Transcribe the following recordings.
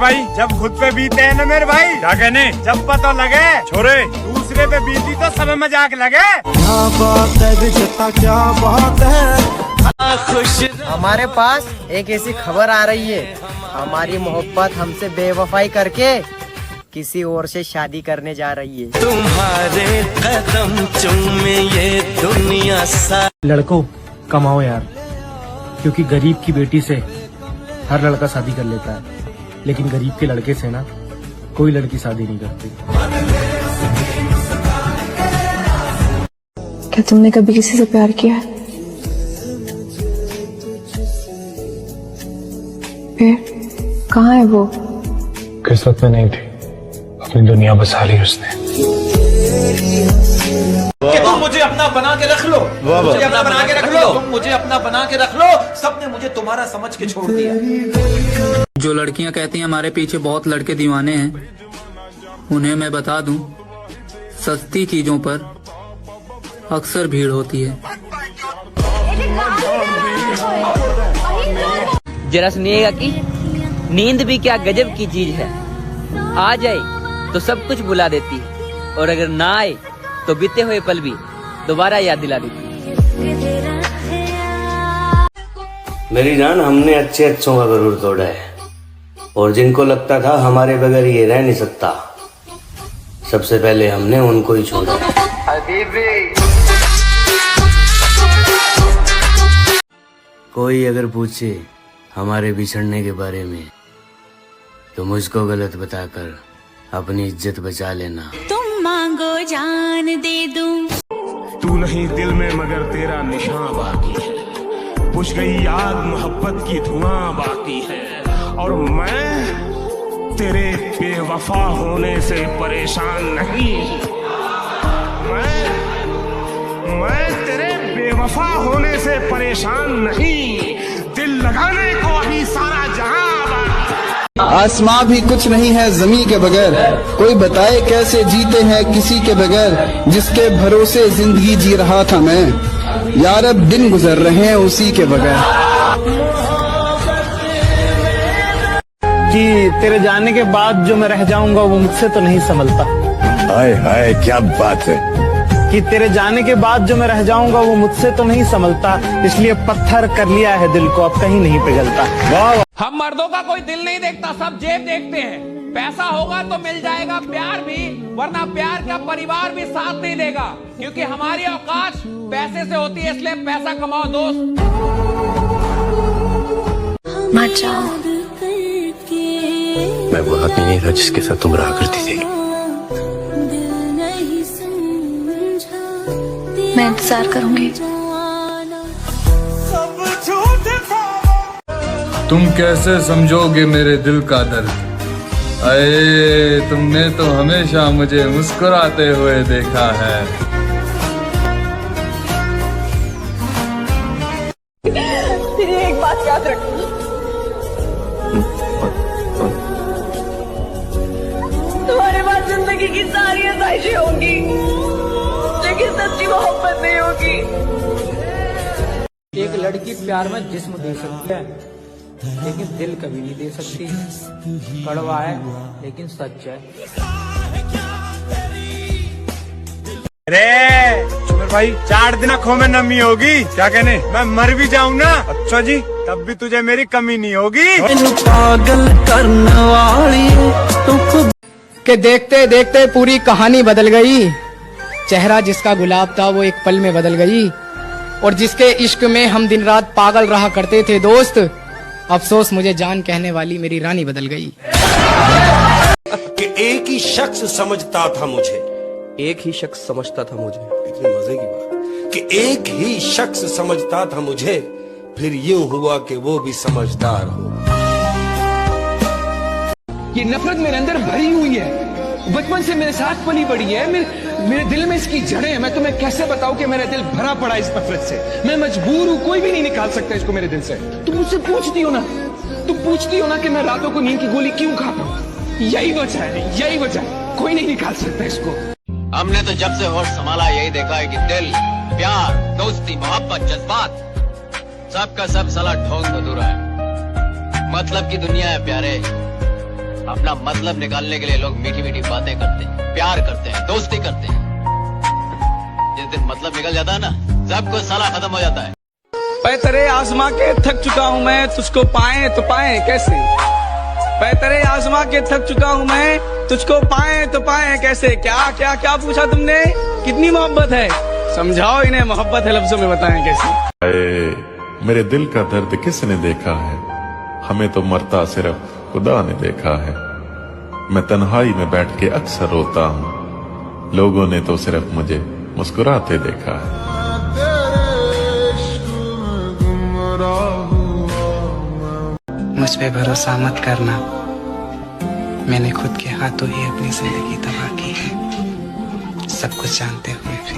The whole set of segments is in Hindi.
भाई जब खुद पे बीते हैं ना मेरे भाई, क्या कहने, जब पता लगे छोरे दूसरे पे बीती तो सब मजाक लगे। क्या बात है विजेता, क्या बात है। खुश हमारे पास एक ऐसी खबर आ रही है, हमारी मोहब्बत हमसे बेवफाई करके किसी और से शादी करने जा रही है। तुम्हारे कदम चूमे ये दुनिया सा। लड़कों कमाओ यार, क्योंकि गरीब की बेटी से हर लड़का शादी कर लेता है, लेकिन गरीब के लड़के से ना कोई लड़की शादी नहीं करती। क्या तुमने कभी किसी से प्यार किया है? फिर कहाँ है वो? किस्मत में नहीं थी, अपनी दुनिया बसा ली उसने। कि तुम मुझे अपना बना के रख लो, मुझे अपना बना के रख लो, तुम मुझे अपना बना के रख लो। सबने मुझे तुम्हारा समझ के छोड़ दिया। जो लड़कियां कहती हैं हमारे पीछे बहुत लड़के दीवाने हैं, उन्हें मैं बता दूं, सस्ती चीजों पर अक्सर भीड़ होती है। जरा सुनिएगा कि नींद भी क्या गजब की चीज है, आ जाए तो सब कुछ भुला देती है, और अगर ना आए तो बीते हुए पल भी दोबारा याद दिला देती है। मेरी जान, हमने अच्छे अच्छों का गरूर तोड़ा है, और जिनको लगता था हमारे बगैर ये रह नहीं सकता, सबसे पहले हमने उनको ही छोड़ा। कोई अगर पूछे हमारे बिछड़ने के बारे में तो मुझको गलत बताकर अपनी इज्जत बचा लेना। तुम मांगो जान दे दूं। तू नहीं दिल में मगर तेरा निशान बाकी है, बुझ गई आग मोहब्बत की धुआं बाकी है, और मैं तेरे बेवफा होने से परेशान नहीं। मैं तेरे बेवफा होने से परेशान नहीं, दिल लगाने को अभी सारा जहां। आसमां भी कुछ नहीं है ज़मीं के बगैर, कोई बताए कैसे जीते हैं किसी के बगैर, जिसके भरोसे जिंदगी जी रहा था मैं, यार अब दिन गुजर रहे हैं उसी के बगैर। कि तेरे जाने के बाद जो मैं रह जाऊंगा वो मुझसे तो नहीं संभलता। हाय हाय क्या बात है। कि तेरे जाने के बाद जो मैं रह जाऊंगा वो मुझसे तो नहीं संभलता, इसलिए पत्थर कर लिया है दिल को, अब कहीं नहीं पिघलता। वाह। हम मर्दों का कोई दिल नहीं देखता, सब जेब देखते हैं। पैसा होगा तो मिल जाएगा प्यार भी, वरना प्यार का परिवार भी साथ नहीं देगा, क्योंकि हमारी औकात पैसे से होती है, इसलिए पैसा कमाओ दोस्त। मत जाओ। मैं वो आदमी नहीं था जिसके साथ तुम रहा करती थी। मैं इंतजार करूंगी। तुम कैसे समझोगे मेरे दिल का दर्द, अये तुमने तो हमेशा मुझे मुस्कुराते हुए देखा है। एक बात याद रखना, तुम्हारे पास जिंदगी की सारी आसाइशें होंगी, लेकिन सच्ची मोहब्बत नहीं होगी। एक लड़की प्यार में जिस्म दे सकती है, लेकिन दिल कभी नहीं दे सकती। कड़वा है लेकिन सच है। अरे भाई 4 दिन आँखों में नमी होगी, क्या कहने, मैं मर भी जाऊं ना, अच्छा जी, तब भी तुझे मेरी कमी नहीं होगी। पागल करने वाली कि देखते देखते पूरी कहानी बदल गई, चेहरा जिसका गुलाब था वो एक पल में बदल गई, और जिसके इश्क में हम दिन रात पागल रहा करते थे दोस्त, अफसोस मुझे जान कहने वाली मेरी रानी बदल गई। कि एक ही शख्स समझता था मुझे, एक ही शख्स समझता था मुझे, इतनी मजे की बात, कि एक ही शख्स समझता था मुझे, फिर यूं हुआ कि वो भी समझदार हो। ये नफरत मेरे अंदर भरी हुई है, बचपन से मेरे साथ पली बड़ी है, मेरे दिल में इसकी जड़ें हैं। मैं तुम्हें कैसे बताऊं कि मेरा दिल भरा पड़ा इस नफरत से, मैं मजबूर हूं, कोई भी नहीं निकाल सकता इसको मेरे दिल से। तुम मुझसे पूछती हो ना कि मैं रातों को नींद की गोली क्यों खाता हूं, यही वजह है, यही वजह है, कोई नहीं निकाल सकता इसको। हमने तो जब से होश संभाला यही देखा है कि दिल, प्यार, दोस्ती, मोहब्बत, जज्बात, सबका सब साला ढोंग अधूरा है। मतलब की दुनिया है प्यारे, अपना मतलब निकालने के लिए लोग मीठी मीठी बातें करते हैं, प्यार करते हैं, दोस्ती करते हैं। जिस दिन मतलब निकल जाता है ना, सब कुछ साला खत्म हो जाता है। पैतरे आजमा के थक चुका हूँ मैं, तुझको पाए तो पाए कैसे। पैतरे आजमा के थक चुका हूँ मैं, तुझको पाए तो पाए कैसे। क्या क्या क्या पूछा तुमने, कितनी मोहब्बत है, समझाओ इन्हें मोहब्बत है लफ्जों में बताएं कैसे। मेरे दिल का दर्द किसने देखा है, हमें तो मरता सिर्फ खुदा ने देखा है। मैं तन्हाई में बैठ के अक्सर रोता हूँ, लोगों ने तो सिर्फ मुझे मुस्कुराते देखा है। मुझ पे भरोसा मत करना, मैंने खुद के हाथों ही अपनी जिंदगी तबाह की है, सब कुछ जानते हुए भी।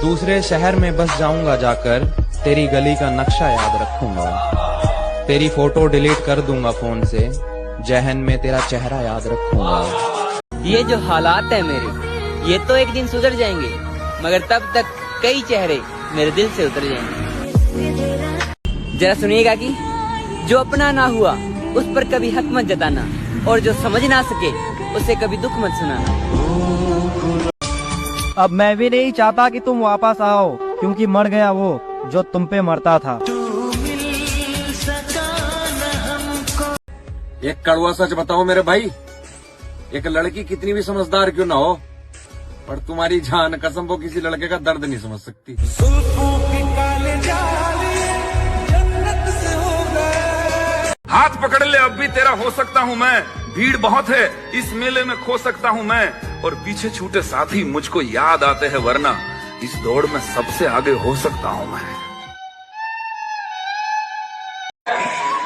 दूसरे शहर में बस जाऊंगा जाकर, तेरी गली का नक्शा याद रखूंगा। तेरी फोटो डिलीट कर दूंगा फोन से, जहन में तेरा चेहरा याद रखूंगा। ये जो हालात है मेरे, ये तो एक दिन सुधर जाएंगे, मगर तब तक कई चेहरे मेरे दिल से उतर जाएंगे। जरा सुनिएगा कि जो अपना ना हुआ उस पर कभी हक मत जताना, और जो समझ ना सके उसे कभी दुख मत सुनाना। अब मैं भी नहीं चाहता कि तुम वापस आओ, क्योंकि मर गया वो जो तुम पे मरता था। एक कड़वा सच बताओ मेरे भाई, एक लड़की कितनी भी समझदार क्यों ना हो, पर तुम्हारी जान कसम वो किसी लड़के का दर्द नहीं समझ सकती। हाथ पकड़ ले, अब भी तेरा हो सकता हूँ मैं। भीड़ बहुत है, इस मेले में खो सकता हूँ मैं, और पीछे छूटे साथी मुझको याद आते हैं, वरना इस दौड़ में सबसे आगे हो सकता हूँ मैं।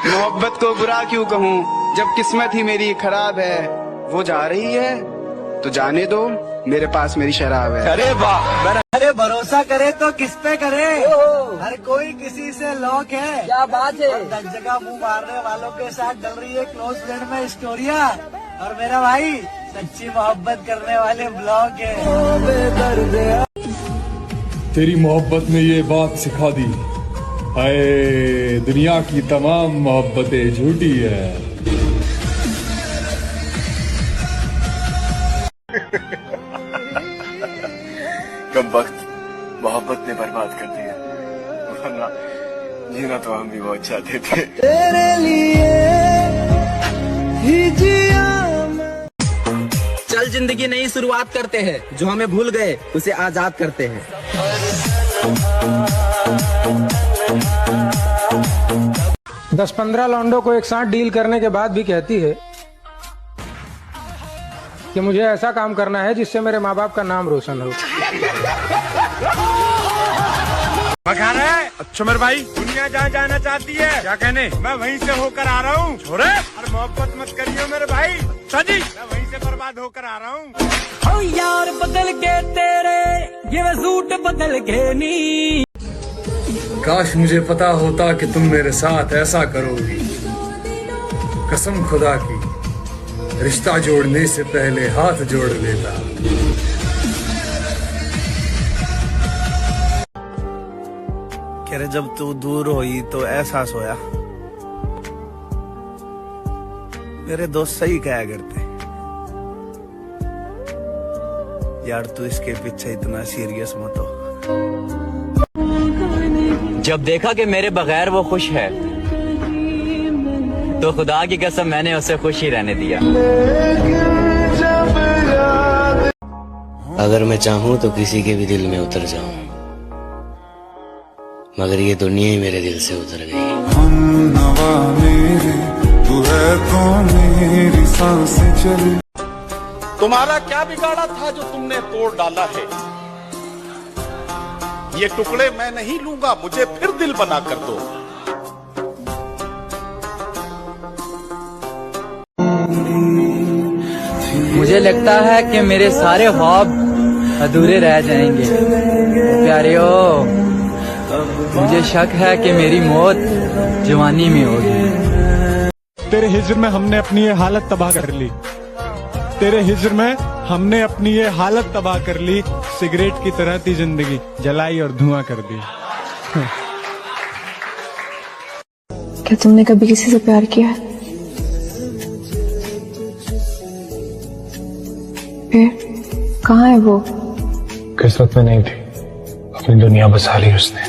मोहब्बत को बुरा क्यों कहूँ, जब किस्मत ही मेरी खराब है। वो जा रही है तो जाने दो, मेरे पास मेरी शराब है। अरे वाह, अरे भरोसा करे तो किस पे करे, हर कोई किसी से लॉक है। क्या बात है, हर जगह मुंह मारने वालों के साथ डल रही है क्लोज फ्रेंड में स्टोरिया, और मेरा भाई सच्ची मोहब्बत करने वाले ब्लॉग है। तेरी मोहब्बत ने ये बात सिखा दी, हाय दुनिया की तमाम मोहब्बतें झूठी है। कब वक्त मोहब्बत ने बर्बाद कर दिया, वरना जीना तो हम भी बहुत चाहते थे। तेरे लिए ही जिया। चल जिंदगी नई शुरुआत करते हैं, जो हमें भूल गए उसे आजाद करते हैं। 10-15 लौंडों को एक साथ डील करने के बाद भी कहती है कि मुझे ऐसा काम करना है जिससे मेरे माँ बाप का नाम रोशन हो। बखान है, अच्छा मेरे भाई, दुनिया जहाँ जाना चाहती है, क्या कहने, मैं वहीं से होकर आ रहा हूँ। छोरे, अरे मोहब्बत मत करियो मेरे भाई। अच्छा जी, मैं वहीं से बर्बाद होकर आ रहा हूँ। ओ यार बदल के तेरे ये सूट बदल के नी। काश मुझे पता होता कि तुम मेरे साथ ऐसा करोगी, कसम खुदा की रिश्ता जोड़ने से पहले हाथ जोड़ लेता। कह रहे जब तू दूर हुई तो एहसास होया, मेरे दोस्त सही कहा करते, यार तू इसके पीछे इतना सीरियस मत हो। जब देखा कि मेरे बगैर वो खुश है, तो खुदा की कसम मैंने उसे खुश ही रहने दिया। अगर मैं चाहूँ तो किसी के भी दिल में उतर जाऊं, मगर ये दुनिया ही मेरे दिल से उतर गई। तू है कौन मेरी सांसें चली। तुम्हारा क्या बिगाड़ा था जो तुमने तोड़ डाला है। ये टुकड़े मैं नहीं लूंगा, मुझे फिर दिल बना कर दो। मुझे लगता है कि मेरे सारे ख्वाब अधूरे रह जाएंगे। प्यारियो, मुझे शक है कि मेरी मौत जवानी में होगी। तेरे हिज्र में हमने अपनी ये हालत तबाह कर ली, तेरे हिज्र में हमने अपनी ये हालत तबाह कर ली। सिगरेट की तरह थी जिंदगी, जलाई और धुआं कर दी। क्या तुमने कभी किसी से प्यार किया है? फिर कहाँ है वो? किस्मत में नहीं थी, अपनी दुनिया बसा ली उसने।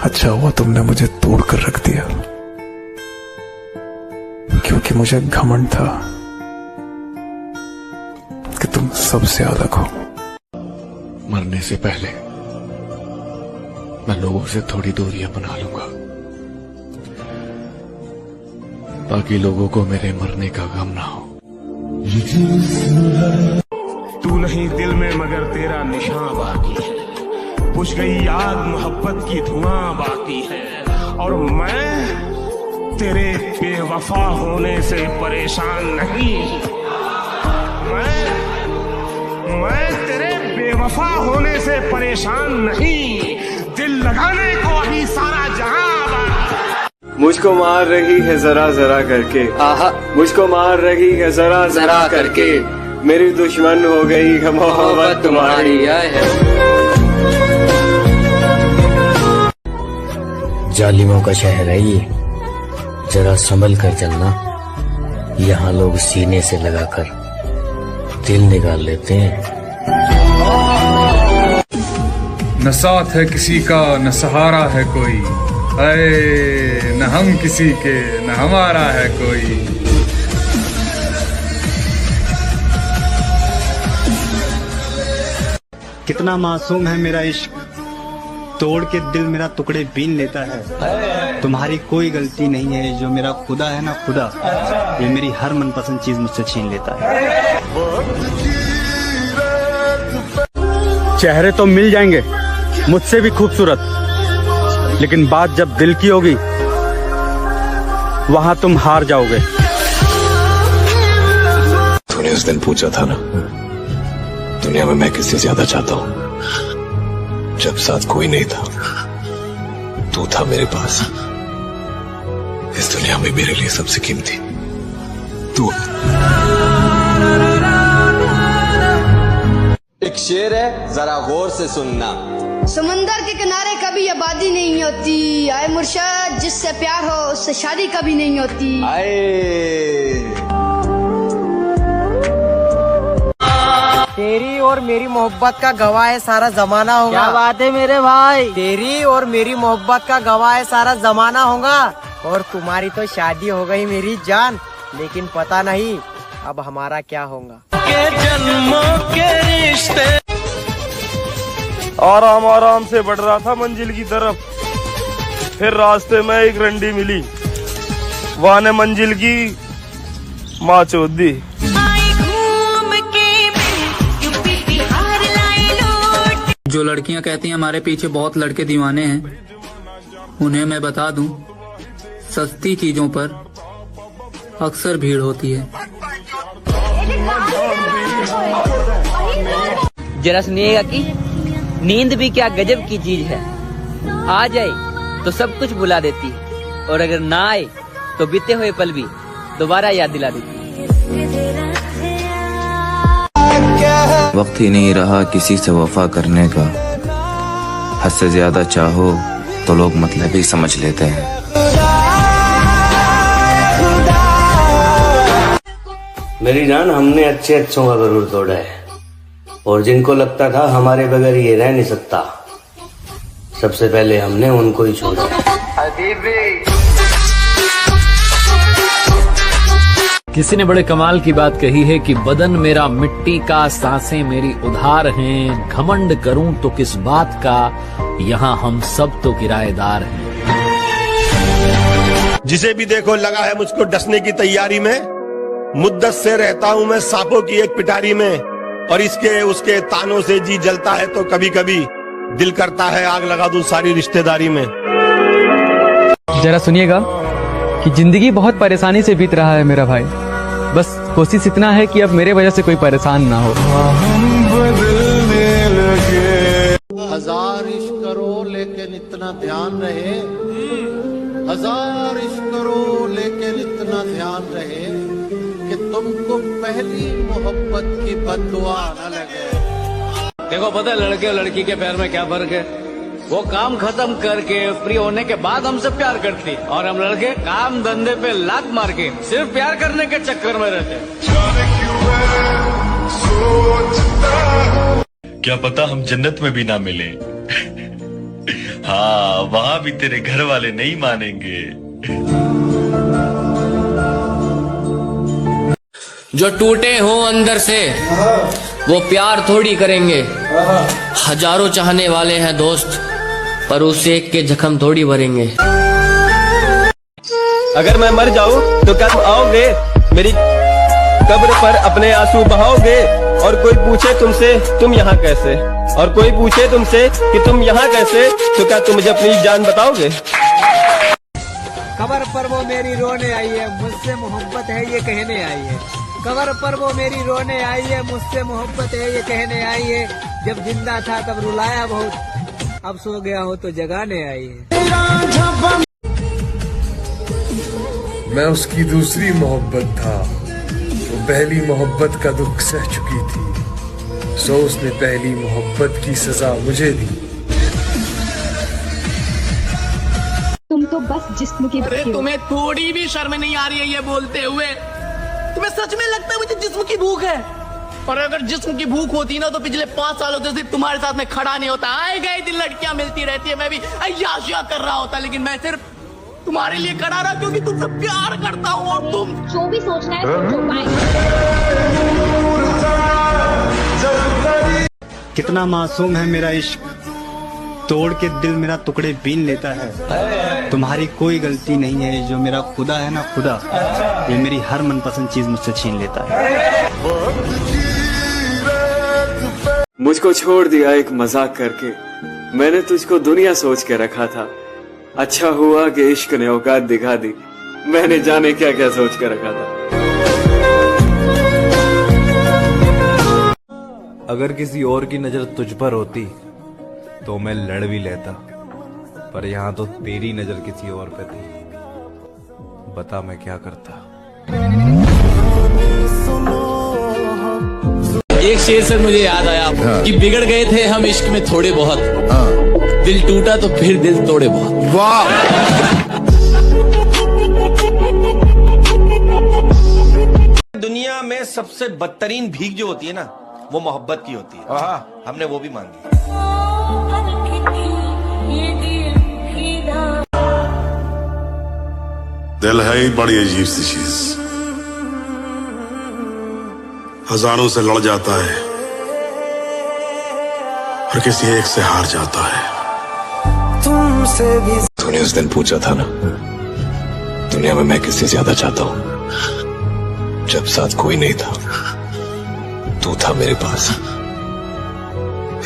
अच्छा हुआ तुमने मुझे तोड़ कर रख दिया, क्योंकि मुझे घमंड था कि तुम सबसे अलग हो। मरने से पहले मैं लोगों से थोड़ी दूरियां बना लूंगा, ताकि लोगों को मेरे मरने का गम ना हो। तू नहीं दिल में मगर तेरा निशान बाकी है, बुझ गई आग मोहब्बत की धुआं बाकी है, और मैं तेरे बेवफा होने से परेशान नहीं। मैं तेरे बेवफा होने से परेशान नहीं, दिल लगाने को अभी सारा जहां। मुझको मार रही है जरा जरा करके, आहा मुझको मार रही है जरा जरा करके, मेरी दुश्मन हो गई है मोहब्बत तुम्हारी। जालिमों का शहर है ये, जरा संभल कर चलना, यहाँ लोग सीने से लगाकर दिल निकाल लेते हैं। न साथ है किसी का न सहारा है कोई, ऐ न हम किसी के न हमारा है कोई। कितना मासूम है मेरा इश्क, तोड़ के दिल मेरा टुकड़े बीन लेता है। तुम्हारी कोई गलती नहीं है, जो मेरा खुदा है ना खुदा, ये मेरी हर मनपसंद चीज मुझसे छीन लेता है। चेहरे तो मिल जाएंगे मुझसे भी खूबसूरत, लेकिन बात जब दिल की होगी वहां तुम हार जाओगे। तूने उस दिन पूछा था ना, दुनिया में मैं किससे ज्यादा चाहता हूँ, जब साथ कोई नहीं था तू था मेरे पास। इस दुनिया में मेरे लिए सबसे कीमती तू। एक शेर है, जरा गौर से सुनना। समंदर के किनारे कभी आबादी नहीं होती, आए मुर्शद जिससे प्यार हो उससे शादी कभी नहीं होती। तेरी और मेरी मोहब्बत का गवाह है सारा जमाना होगा। क्या बात है मेरे भाई, तेरी और मेरी मोहब्बत का गवाह है सारा जमाना होगा। और तुम्हारी तो शादी हो गई मेरी जान, लेकिन पता नहीं अब हमारा क्या होगा। जन्मों के रिश्ते। आराम आराम से बढ़ रहा था मंजिल की तरफ, फिर रास्ते में एक रंडी मिली, वहाँ ने मंजिल की माँ चोद दी। जो लड़कियां कहती हैं हमारे पीछे बहुत लड़के दीवाने हैं, उन्हें मैं बता दूं, सस्ती चीजों पर अक्सर भीड़ होती है। जरा सुनिएगा कि नींद भी क्या गजब की चीज है, आ जाए तो सब कुछ भुला देती है, और अगर ना आए तो बीते हुए पल भी दोबारा याद दिला देती है। वक्त ही नहीं रहा किसी से वफा करने का, हद से ज्यादा चाहो तो लोग मतलब ही समझ लेते हैं। मेरी जान, हमने अच्छे अच्छों का गरूर तोड़ा है, और जिनको लगता था हमारे बगैर ये रह नहीं सकता, सबसे पहले हमने उनको ही छोड़ा। किसी ने बड़े कमाल की बात कही है कि बदन मेरा मिट्टी का, सांसें मेरी उधार हैं, घमंड करूं तो किस बात का, यहाँ हम सब तो किराएदार हैं। जिसे भी देखो लगा है मुझको डसने की तैयारी में, मुद्दत से रहता हूँ मैं सांपों की एक पिटारी में, और इसके उसके तानों से जी जलता है तो कभी कभी दिल करता है आग लगा दूं सारी रिश्तेदारी में। जरा सुनिएगा कि जिंदगी बहुत परेशानी से बीत रहा है मेरा भाई, बस कोशिश इतना है कि अब मेरे वजह से कोई परेशान ना हो। हजार इश्क करो लेकिन इतना ध्यान रहे, हजार इश्क करो लेकिन इतना ध्यान रहे कि तुमको पहली मोहब्बत की बद्दुआ न लगे। देखो पता है लड़के और लड़की के प्यार में क्या फर्क है? वो काम खत्म करके फ्री होने के बाद हमसे प्यार करती, और हम लड़के काम धंधे पे लात मार के सिर्फ प्यार करने के चक्कर में रहते। क्या पता हम जन्नत में भी ना मिले। हाँ, वहाँ भी तेरे घर वाले नहीं मानेंगे। जो टूटे हो अंदर से वो प्यार थोड़ी करेंगे। हजारों चाहने वाले हैं दोस्त, पर उस एक के जख्म थोड़ी भरेंगे। अगर मैं मर जाऊं तो क्या तुम आओगे मेरी कब्र पर अपने आंसू बहाओगे? और कोई पूछे तुमसे तुम यहाँ कैसे, और कोई पूछे तुमसे कि तुम यहाँ कैसे, तो क्या तुम मुझे अपनी जान बताओगे? कबर पर वो मेरी रोने आई है, मुझसे मोहब्बत है ये कहने आई है। कबर पर वो मेरी रोने आई है, मुझसे मोहब्बत है ये कहने आई है। जब जिंदा था तब रुलाया बहुत, अब सो गया हो तो जगाने आई है। मैं उसकी दूसरी मोहब्बत था, वो पहली मोहब्बत का दुख सह चुकी थी, सो उसने पहली मोहब्बत की सजा मुझे दी। तुम तो बस जिस्म की अरे तुम्हें थोड़ी भी शर्म नहीं आ रही है ये बोलते हुए? तुम्हें सच में लगता है मुझे जिस्म की भूख है? और अगर जिस्म की भूख होती ना तो पिछले 5 सालों से सिर्फ तुम्हारे साथ में खड़ा नहीं होता। आए गए दिन लड़कियां मिलती रहती है, मैं भी अय्याशियां कर रहा होता, लेकिन मैं सिर्फ तुम्हारे लिए खड़ा रहा क्योंकि तुमसे प्यार करता हूँ। और तुम जो भी सोचना है सोचो, बाय। कितना मासूम है मेरा इश्क, तोड़ के दिल मेरा टुकड़े बीन लेता है। तुम्हारी कोई गलती नहीं है, जो मेरा खुदा है ना खुदा, ये मेरी हर मनपसंद चीज मुझसे छीन लेता है। मुझको छोड़ दिया एक मजाक करके, मैंने तुझको दुनिया सोच के रखा था। अच्छा हुआ कि इश्क ने औकात दिखा दी, मैंने जाने क्या क्या सोच के रखा था। अगर किसी और की नजर तुझ पर होती तो मैं लड़ भी लेता, पर यहाँ तो तेरी नजर किसी और पे थी, बता मैं क्या करता। एक शेर से मुझे याद आया कि बिगड़ गए थे हम इश्क में थोड़े बहुत, दिल टूटा तो फिर दिल तोड़े बहुत। वाह! दुनिया में सबसे बदतरीन भीख जो होती है ना, वो मोहब्बत की होती है। हमने वो भी मांगी। दिल है ही बड़ी अजीब सी चीज, हजारों से लड़ जाता है और किसी एक से हार जाता है। तुमसे भी तूने उस दिन पूछा था ना, दुनिया में मैं किससे ज्यादा चाहता हूं, जब साथ कोई नहीं था तू था मेरे पास।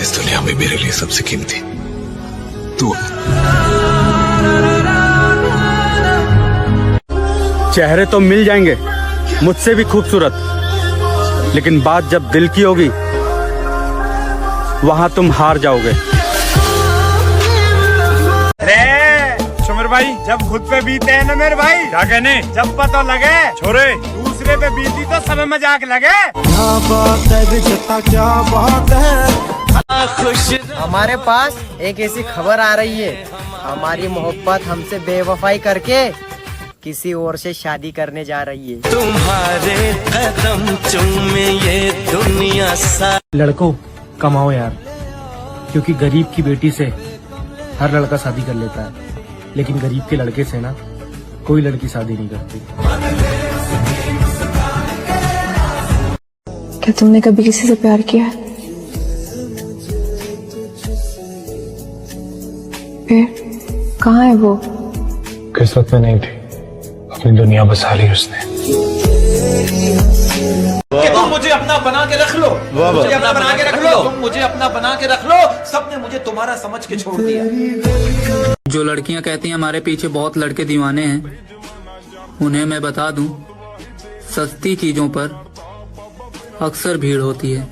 इस दुनिया में मेरे लिए सबसे कीमती तू। चेहरे तो मिल जाएंगे मुझसे भी खूबसूरत, लेकिन बात जब दिल की होगी वहां तुम हार जाओगे। सुमिर भाई, जब खुद पे बीते हैं ना मेरे भाई, क्या कहने, जब पता लगे छोरे दूसरे पे बीती तो सब मजाक लगे। क्या बात है रिश्ता, क्या बात है। खुश हमारे पास एक ऐसी खबर आ रही है, हमारी मोहब्बत हमसे बेवफाई करके किसी और से शादी करने जा रही है। तुम्हारे कदम चूमे ये दुनिया सा। लड़कों कमाओ यार, क्योंकि गरीब की बेटी से हर लड़का शादी कर लेता है, लेकिन गरीब के लड़के से ना कोई लड़की शादी नहीं करती। क्या तुमने कभी किसी से प्यार किया है? फिर कहाँ है वो? किस्मत में नहीं थी, अपनी दुनिया बसा ली उसने। कि तुम मुझे अपना बना के रख लो, मुझे अपना बना के रख लो, तुम मुझे अपना बना के रख लो। सबने मुझे तुम्हारा समझ के छोड़ दिया। जो लड़कियां कहती हैं हमारे पीछे बहुत लड़के दीवाने हैं, उन्हें मैं बता दूं, सस्ती चीजों पर अक्सर भीड़ होती है।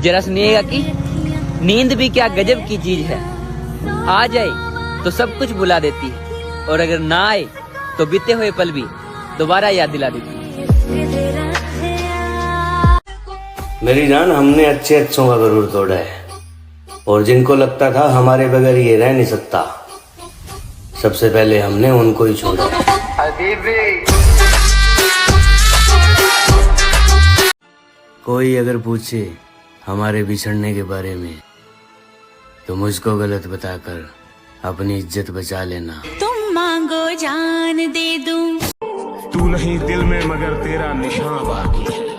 जरा सुनिएगा कि नींद भी क्या गजब की चीज है, आ जाए तो सब कुछ भुला देती है, और अगर ना आए तो बीते हुए पल भी दोबारा याद दिला देती है। मेरी जान, हमने अच्छे अच्छों का गरूर तोड़ा है, और जिनको लगता था हमारे बगैर ये रह नहीं सकता, सबसे पहले हमने उनको ही छोड़ा। कोई अगर पूछे हमारे बिछड़ने के बारे में तो मुझको गलत बताकर अपनी इज्जत बचा लेना। तुम मांगो जान दे दूं। तू नहीं दिल में मगर तेरा निशान बाकी है,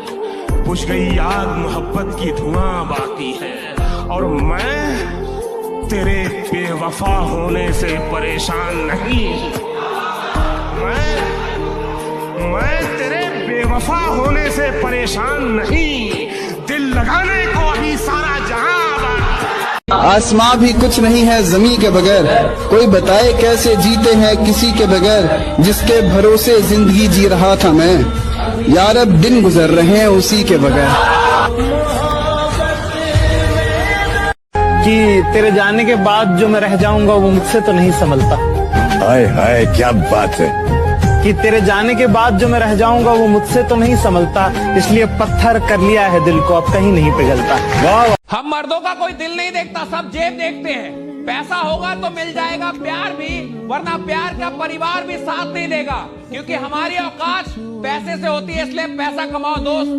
बुझ गई याद मोहब्बत की धुआं बाकी है, और मैं तेरे बेवफा होने से परेशान नहीं। मैं तेरे बेवफा होने से परेशान नहीं, दिल लगाने को ही सारा जहां। आसमां भी कुछ नहीं है ज़मीं के बगैर, कोई बताए कैसे जीते हैं किसी के बगैर, जिसके भरोसे जिंदगी जी रहा था मैं, यार अब दिन गुजर रहे हैं उसी के बगैर। कि तेरे जाने के बाद जो मैं रह जाऊंगा वो मुझसे तो नहीं संभलता। हाय हाय क्या बात है। कि तेरे जाने के बाद जो मैं रह जाऊंगा वो मुझसे तो नहीं संभलता, इसलिए पत्थर कर लिया है दिल को, अब कहीं नहीं पिघलता। वाह। हम मर्दों का कोई दिल नहीं देखता, सब जेब देखते हैं। पैसा होगा तो मिल जाएगा प्यार भी, वरना प्यार का परिवार भी साथ नहीं देगा, क्योंकि हमारी औकात पैसे से होती है, इसलिए पैसा कमाओ दोस्त।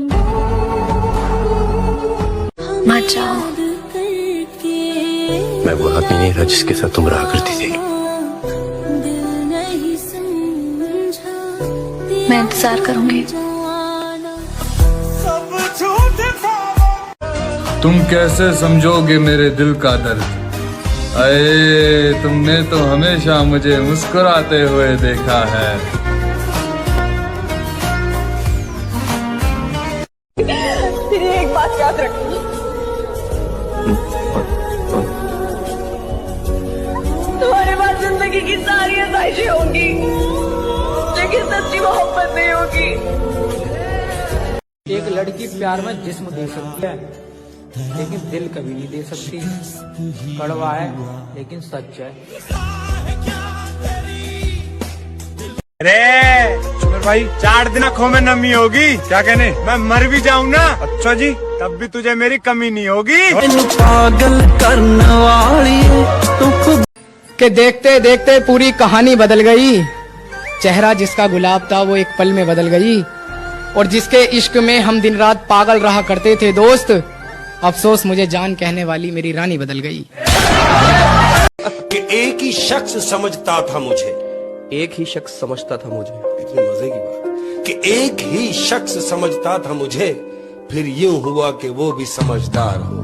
मत जाओ। मैं वो आदमी नहीं था जिसके साथ तुम रहा करती थी। मैं इंतजार करूंगी। तुम कैसे समझोगे मेरे दिल का दर्द, अये तुमने तो हमेशा मुझे मुस्कुराते हुए देखा है। तेरी एक बात याद रखना, तुम्हारे पास जिंदगी की सारी आसाइशें होंगी, लेकिन सच्ची मोहब्बत नहीं होगी। एक लड़की प्यार में जिस्म दे सकती है, लेकिन दिल कभी नहीं दे सकती। कड़वा है लेकिन सच है। अरे चुमर भाई, 4 दिन आंखों में नमी होगी, क्या कहने, मैं मर भी जाऊं ना, अच्छा जी, तब भी तुझे मेरी कमी नहीं होगी। पागल करने वाली कि देखते देखते पूरी कहानी बदल गई, चेहरा जिसका गुलाब था वो एक पल में बदल गई, और जिसके इश्क में हम दिन रात पागल रहा करते थे दोस्त, अफसोस मुझे जान कहने वाली मेरी रानी बदल गई। कि एक ही शख्स समझता था मुझे, एक ही शख्स समझता था मुझे, इतनी मजे की बात, कि एक ही शख्स समझता था मुझे, फिर यूं हुआ कि वो भी समझदार हो।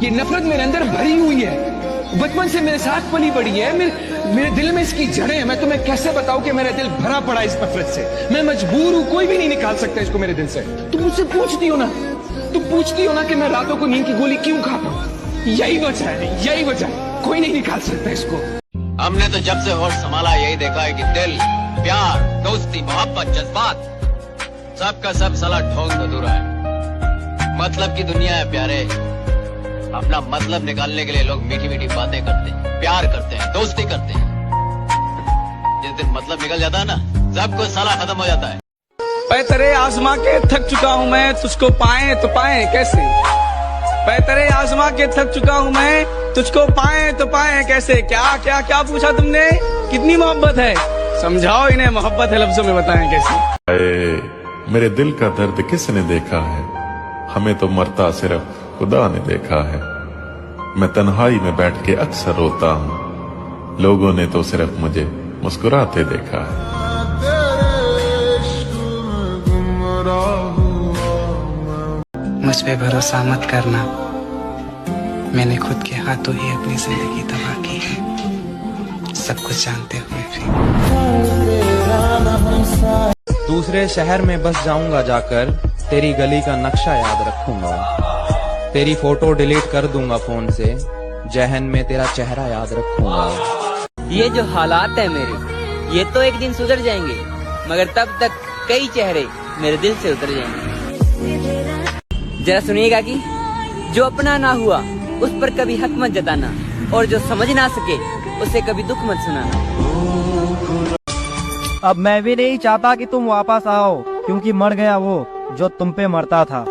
ये नफरत मेरे अंदर भरी हुई है, बचपन से मेरे साथ पली पड़ी है, मेरे दिल में इसकी जड़ें हैं। मैं तुम्हें कैसे बताऊं कि मेरा दिल भरा पड़ा इस नफरत से, मैं मजबूर हूं, कोई भी नहीं निकाल सकता इसको मेरे दिल से। तुम मुझसे पूछती हो ना कि मैं रातों को नींद की गोली क्यों खाता हूं, यही वजह है, यही वजह है, कोई नहीं निकाल सकता इसको। हमने तो जब से होश संभाला यही देखा है कि दिल, प्यार, दोस्ती, मोहब्बत, जज्बात, सबका सब साला ढोंग अधूरा है। मतलब की दुनिया है प्यारे, अपना मतलब निकालने के लिए लोग मीठी मीठी बातें करते हैं, प्यार करते हैं, दोस्ती करते हैं। जिस दिन मतलब निकल जाता है ना, सब कुछ साला खत्म हो जाता है। तेरे आजमा के थक चुका हूँ मैं, तुझको पाए तो पाए कैसे। तेरे आजमा के थक चुका हूँ मैं, तुझको पाए तो पाए कैसे। क्या क्या क्या पूछा तुमने, कितनी मोहब्बत है, समझाओ इन्हें, मोहब्बत है लफ्जों में बताएं कैसे। मेरे दिल का दर्द किसने देखा है, हमें तो मरता सिर्फ खुदा ने देखा है। मैं तन्हाई में बैठ के अक्सर रोता हूँ, लोगों ने तो सिर्फ मुझे मुस्कुराते देखा है। मुझ पे भरोसा मत करना, मैंने खुद के हाथों ही अपनी जिंदगी तबाह की है, सब कुछ जानते हुए भी। दूसरे शहर में बस जाऊंगा जाकर, तेरी गली का नक्शा याद रखूंगा, तेरी फोटो डिलीट कर दूंगा फोन से, जहन में तेरा चेहरा याद रखूंगा। ये जो हालात है मेरे, ये तो एक दिन सुधर जाएंगे, मगर तब तक कई चेहरे मेरे दिल से उतर जाएंगे। जरा सुनिएगा कि जो अपना ना हुआ उस पर कभी हक मत जताना, और जो समझ ना सके उसे कभी दुख मत सुनाना। अब मैं भी नहीं चाहता कि तुम वापस आओ, क्योंकि मर गया वो जो तुम पे मरता था।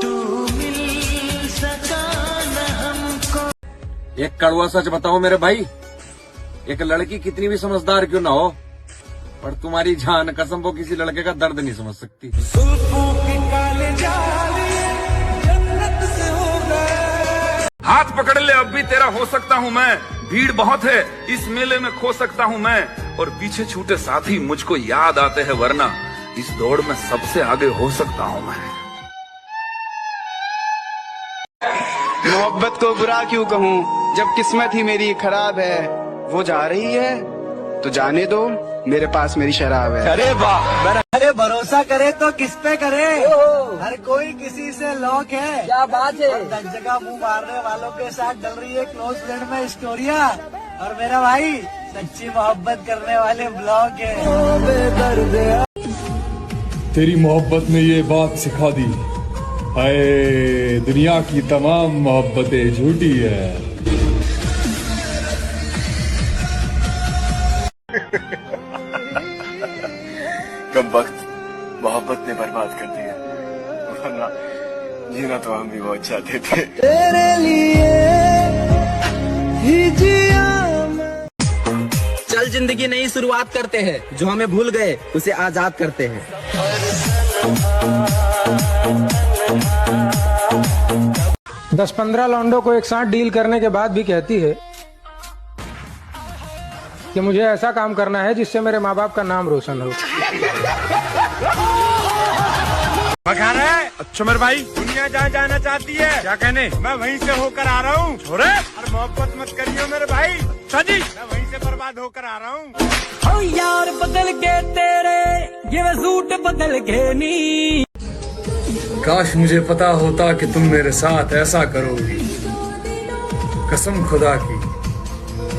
एक कड़वा सच बताओ मेरे भाई, एक लड़की कितनी भी समझदार क्यों ना हो, पर तुम्हारी जान कसम वो किसी लड़के का दर्द नहीं समझ सकती। हाथ पकड़ ले अब भी तेरा हो सकता हूँ मैं, भीड़ बहुत है इस मेले में खो सकता हूँ मैं, और पीछे छूटे साथी मुझको याद आते हैं, वरना इस दौड़ में सबसे आगे हो सकता हूँ मैं। मोहब्बत को बुरा क्यों कहूँ, जब किस्मत ही मेरी खराब है। वो जा रही है तो जाने दो, मेरे पास मेरी शराब है। अरे वाह, अरे भरोसा करे तो किस पे करे, हर कोई किसी से लॉक है। क्या बात है। हर जगह मुंह मारने वालों के साथ डल रही है क्लोज फ्रेंड में स्टोरिया, और मेरा भाई सच्ची मोहब्बत करने वाले ब्लॉग है। तेरी मोहब्बत ने ये बात सिखा दी, हाय दुनिया की तमाम मोहब्बतें झूठी है। कब वक्त मोहब्बत ने बर्बाद कर दिया, वरना जीना तो हम भी बहुत चाहते थे। तेरे लिए ही जिया। चल जिंदगी नई शुरुआत करते हैं, जो हमें भूल गए उसे आजाद करते हैं। 10-15 लौंडों को एक साथ डील करने के बाद भी कहती है कि मुझे ऐसा काम करना है जिससे मेरे माँ बाप का नाम रोशन हो। बखार है। अच्छा मेरे भाई, दुनिया जहाँ जाना चाहती है, क्या कहने, मैं वहीं से होकर आ रहा हूँ। छोरे अरे मोहब्बत मत करियो मेरे भाई, अच्छा जी मैं वहीं से बर्बाद होकर आ रहा हूँ। यार बदल के तेरे ये सूट बदल के नी। काश मुझे पता होता कि तुम मेरे साथ ऐसा करोगी, कसम खुदा की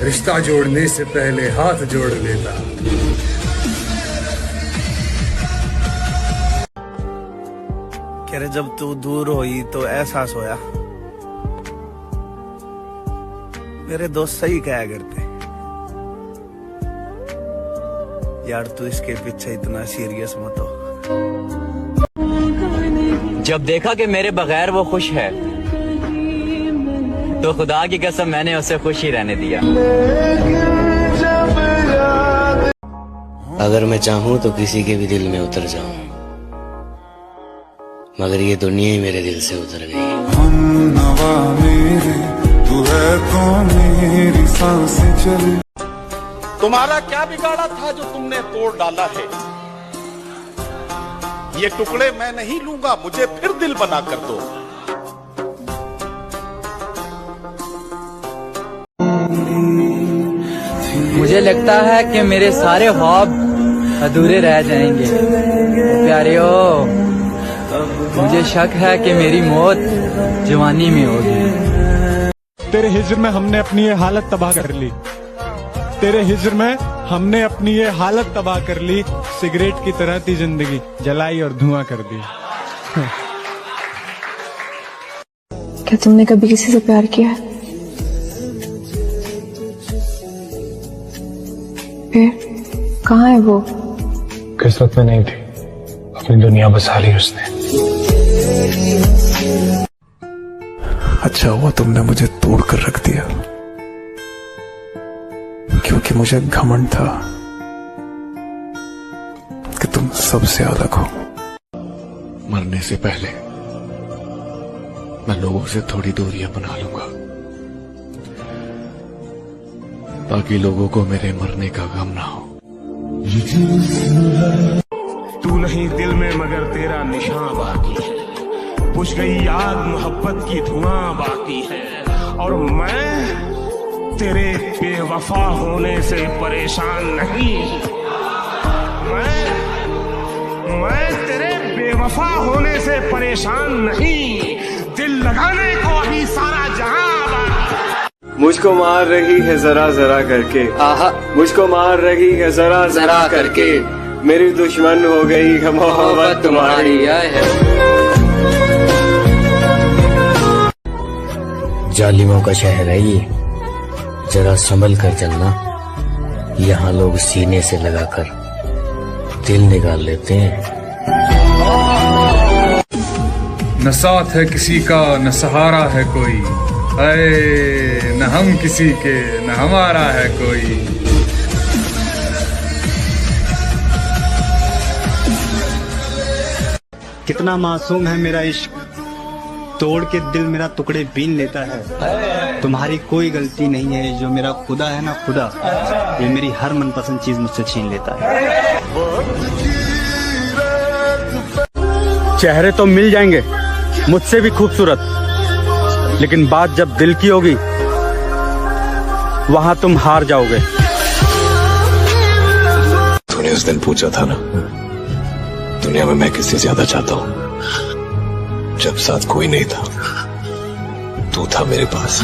रिश्ता जोड़ने से पहले हाथ जोड़ लेता। कह रहे जब तू दूर हुई तो एहसास होया, मेरे दोस्त सही कहा करते यार, तू इसके पीछे इतना सीरियस मत हो। जब देखा कि मेरे बगैर वो खुश है, तो खुदा की कसम मैंने उसे खुश ही रहने दिया। अगर मैं चाहूं तो किसी के भी दिल में उतर जाऊं, मगर ये दुनिया ही मेरे दिल से उतर गई। हमनवा मेरे तू है कौन, मेरी सांसें चली। तुम्हारा क्या बिगाड़ा था जो तुमने तोड़ डाला है, ये टुकड़े मैं नहीं लूंगा, मुझे फिर दिल बना कर दो। मुझे लगता है कि मेरे सारे ख्वाब अधूरे रह जाएंगे। प्यारियो, मुझे शक है कि मेरी मौत जवानी में होगी। तेरे हिज्र में हमने अपनी ये हालत तबाह कर ली, तेरे हिज्र में हमने अपनी ये हालत तबाह कर ली। सिगरेट की तरह थी जिंदगी, जलाई और धुआं कर दी। क्या तुमने कभी किसी से प्यार किया है? फिर कहाँ है वो? किस्मत में नहीं थी, अपनी दुनिया बसा ली उसने। अच्छा हुआ तुमने मुझे तोड़ कर रख दिया, क्योंकि मुझे घमंड था कि तुम सबसे अलग हो। मरने से पहले मैं लोगों से थोड़ी दूरियां बना लूंगा, ताकि लोगों को मेरे मरने का गम ना हो। तू नहीं दिल में मगर तेरा निशान बाकी है, बुझ गई याद मोहब्बत की धुआं बाकी है, और मैं तेरे बेवफा होने से परेशान नहीं। मैं तेरे बेवफा होने से परेशान नहीं, दिल लगाने को अभी सारा जहां बाकी। मुझको मार रही है जरा जरा करके, मुझको मार रही है जरा जरा करके, मेरी दुश्मन हो गई है मोहब्बत तुम्हारी। जालिमों का शहर है ये, जरा संभल कर चलना, यहाँ लोग सीने से लगाकर दिल निकाल लेते हैं। न साथ है किसी का न सहारा है कोई, अरे न हम किसी के न हमारा है कोई। कितना मासूम है मेरा इश्क, तोड़ के दिल मेरा टुकड़े बीन लेता है। तुम्हारी कोई गलती नहीं है, जो मेरा खुदा है ना खुदा, ये मेरी हर मनपसंद चीज मुझसे छीन लेता है। चेहरे तो मिल जाएंगे मुझसे भी खूबसूरत, लेकिन बात जब दिल की होगी वहां तुम हार जाओगे। तूने उस दिन पूछा था ना, दुनिया में मैं किससे ज्यादा चाहता हूं, जब साथ कोई नहीं था तू था मेरे पास।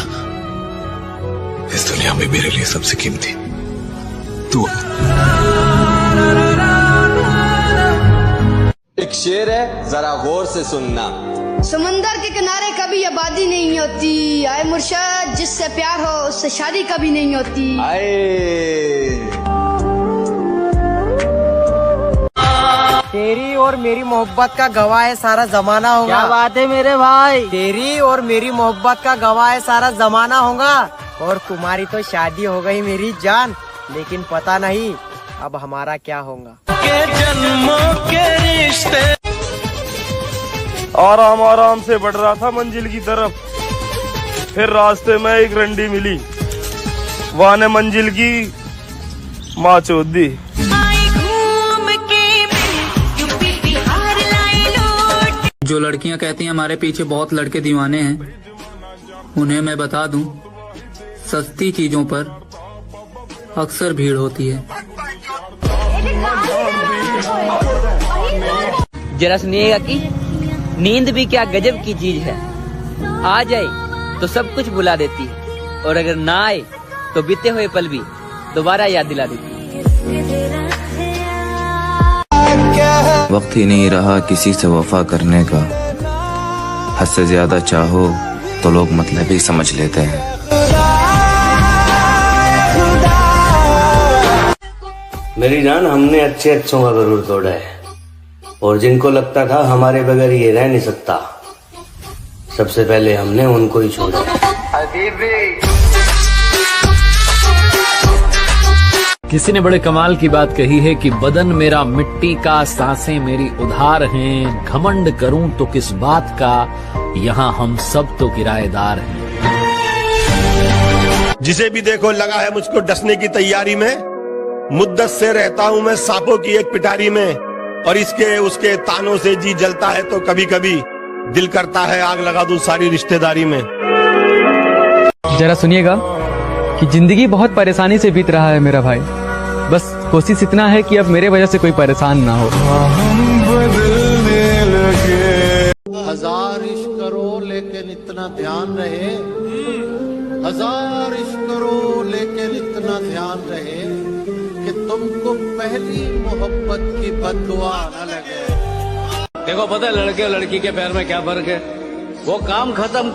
इस दुनिया में मेरे लिए सबसे कीमती तू। एक शेर है, जरा गौर से सुनना। समंदर के किनारे कभी आबादी नहीं होती, आए मुर्शद जिससे प्यार हो उससे शादी कभी नहीं होती। तेरी और मेरी मोहब्बत का गवाह है सारा जमाना होगा। क्या बात है मेरे भाई, तेरी और मेरी मोहब्बत का गवाह है सारा जमाना होगा। और तुम्हारी तो शादी हो गई मेरी जान, लेकिन पता नहीं अब हमारा क्या होगा। जन्मों के रिश्ते। आराम आराम से बढ़ रहा था मंजिल की तरफ, फिर रास्ते में एक रंडी मिली, वहाँ ने मंजिल की माँ चोद दी। जो लड़कियां कहती हैं हमारे पीछे बहुत लड़के दीवाने हैं, उन्हें मैं बता दूं, सस्ती चीजों पर अक्सर भीड़ होती है। जरा सुनिएगा कि नींद भी क्या गजब की चीज है, आ जाए तो सब कुछ भुला देती है, और अगर ना आए तो बीते हुए पल भी दोबारा याद दिला देती है। वक्त ही नहीं रहा किसी से वफा करने का, हद से ज्यादा चाहो तो लोग मतलब ही समझ लेते हैं। मेरी जान, हमने अच्छे अच्छों का गरूर तोड़ा है, और जिनको लगता था हमारे बगैर ये रह नहीं सकता, सबसे पहले हमने उनको ही छोड़ा। किसी ने बड़े कमाल की बात कही है कि बदन मेरा मिट्टी का, सांसें मेरी उधार हैं, घमंड करूं तो किस बात का, यहाँ हम सब तो किराएदार हैं। जिसे भी देखो लगा है मुझको डसने की तैयारी में, मुद्दत से रहता हूँ मैं सांपों की एक पिटारी में, और इसके उसके तानों से जी जलता है तो कभी कभी दिल करता है आग लगा दूं सारी रिश्तेदारी में। जरा सुनिएगा कि जिंदगी बहुत परेशानी से बीत रहा है मेरा भाई, बस कोशिश इतना है कि अब मेरे वजह से कोई परेशान ना हो। हजार इश्क करो लेकिन इतना ध्यान रहे, हजार इश्क करो लेकिन इतना ध्यान रहे कि तुमको पहली मोहब्बत की बददुआ न लगे। देखो पता है लड़के और लड़की के पैर में क्या फर्क है, वो काम खत्म